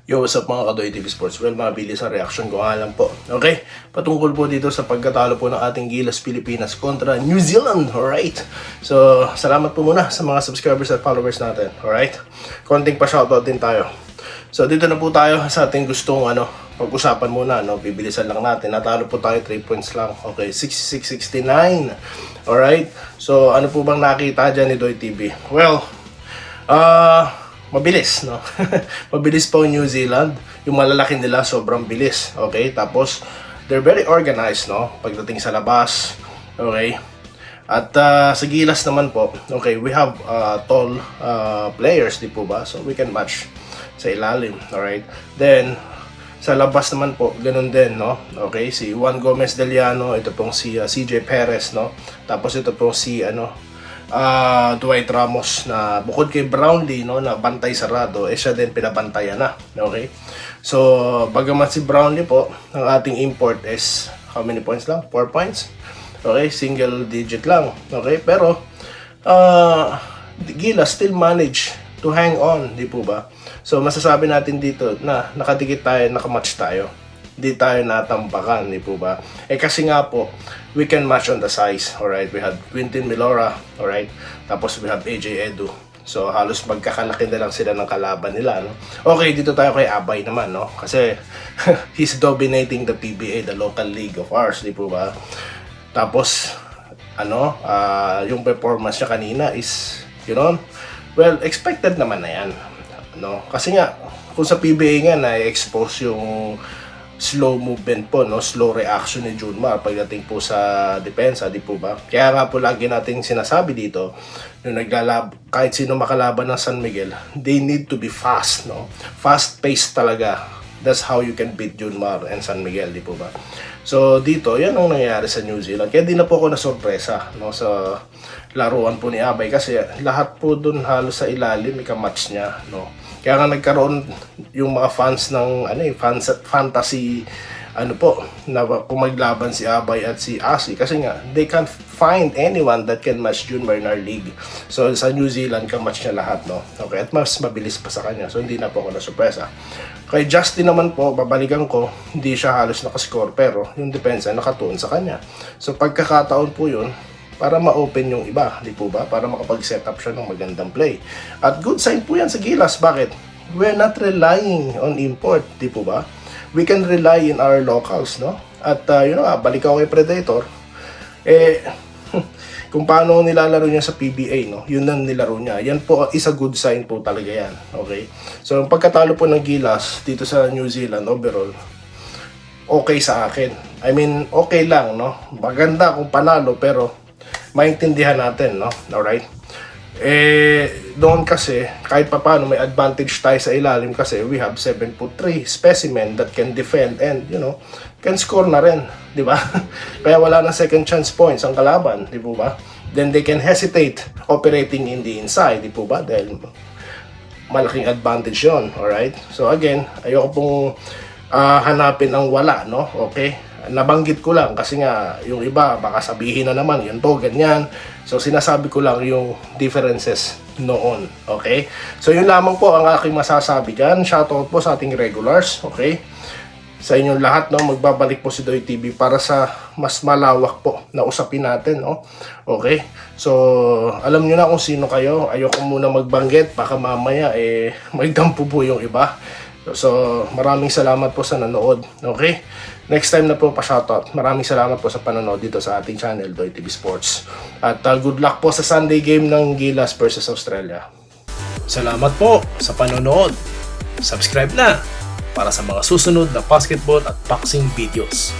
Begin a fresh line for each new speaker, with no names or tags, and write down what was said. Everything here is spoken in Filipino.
Yo, what's up mga Kadoy TV Sports? Well, mabilis ang reaction ko nga lang po. Okay? Patungkol po dito sa pagkatalo po ng ating Gilas Pilipinas kontra New Zealand. Alright? So, salamat po muna sa mga subscribers at followers natin. Alright? Konting pa-shoutout din tayo. So, dito na po tayo sa ating gustong pag-usapan muna. Bibilisan lang natin. Natalo po tayo 3 points lang. Okay, 66-69. Alright? So, ano po bang nakita dyan ni Doy TV? Well, mabilis, no? Mabilis po New Zealand. Yung malalaki nila, sobrang bilis. Okay? Tapos, they're very organized, no? Pagdating sa labas. Okay? At sa Gilas naman po, okay, we have tall players, di po ba? So, we can match sa ilalim. Alright? Then, sa labas naman po, ganun din, no? Okay? Si Juan Gomez Deliano, ito pong si CJ Perez, no? Tapos ito pong si, Dwight Ramos na bukod kay Brownlee, no, na bantay sarado, siya din pinabantayan na. Okay? So, bagamat si Brownlee po, ang ating import is how many points lang? 4 points? Okay? Single digit lang. Okay? Pero, Gilas still manage to hang on, di po ba? So, masasabi natin dito na nakadikit tayo, nakamatch tayo. Di tayo natampakan, di po ba? Kasi nga po, we can match on the size, alright? We have Quintin Milora, alright? Tapos we have AJ Edu. So, halos magkakalaki na lang sila ng kalaban nila, no? Okay, dito tayo kay Abay naman, no? Kasi, he's dominating the PBA, the local league of ours, di po ba? Tapos, yung performance niya kanina is, well, expected naman na yan, no? Kasi nga, kung sa PBA nga, na-expose yung slow movement po, no, slow reaction ni Junmar pagdating po sa depensa, di po ba? Kaya nga po lagi nating sinasabi dito, yung kahit sino makalaban ng San Miguel, they need to be fast, no? Fast pace talaga. That's how you can beat Junmar and San Miguel, di po ba? So dito, yan ang nangyayari sa New Zealand. Kaya di na po ako nasurpresa, no, sa laruan po ni Abay kasi lahat po dun halos sa ilalim ika-match niya, no. Kaya nga nagkaroon yung mga fans ng fantasy na kung maglaban si Abay at si Asi kasi nga they can't find anyone that can match Junmar in our league. So sa New Zealand ka-match niya lahat, no. Okay, at mas mabilis pa sa kanya. So hindi na po ako na-surpresa. Kay Justin naman po, babalikan ko, hindi siya halos nakascore pero yung depensa nakatuon sa kanya. So pagkakataon po yun para ma-open yung iba, di po ba? Para makapag-set up siya ng magandang play. At good sign po yan sa Gilas. Bakit? We're not relying on import, di po ba? We can rely in our locals, no? At balik ako kay Predator. Kung paano nilalaro niya sa PBA, no? Yun ang nilaro niya. Yan po is a good sign po talaga yan. Okay? So, yung pagkatalo po ng Gilas dito sa New Zealand overall, okay sa akin. I mean, okay lang, no? Maganda kung panalo, pero maintindihan natin, no? Alright? Doon kasi, kahit pa paano may advantage tayo sa ilalim kasi we have 7'3" specimen that can defend and, can score na rin, di ba? Kaya wala na second chance points ang kalaban, di po ba? Then they can hesitate operating in the inside, di po ba? Dahil malaking advantage yon, alright? So again, ayoko pong hanapin ang wala, no? Okay? Nabanggit ko lang kasi nga yung iba baka sabihin na naman yun to, ganyan. So sinasabi ko lang yung differences noon, okay? So yun lamang po ang aking masasabi dyan. Shoutout po sa ating regulars, okay? Sa inyong lahat, no, magbabalik po si Doy TV para sa mas malawak po na usapin natin, no? Okay? So alam nyo na kung sino kayo. Ayoko muna magbanggit, baka mamaya magdampo po yung iba. So, maraming salamat po sa nanood. Okay? Next time na po pa-shoutout. Maraming salamat po sa panonood dito sa ating channel, Doy TV Sports. At good luck po sa Sunday game ng Gilas versus Australia. Salamat po sa panonood. Subscribe na para sa mga susunod na basketball at boxing videos.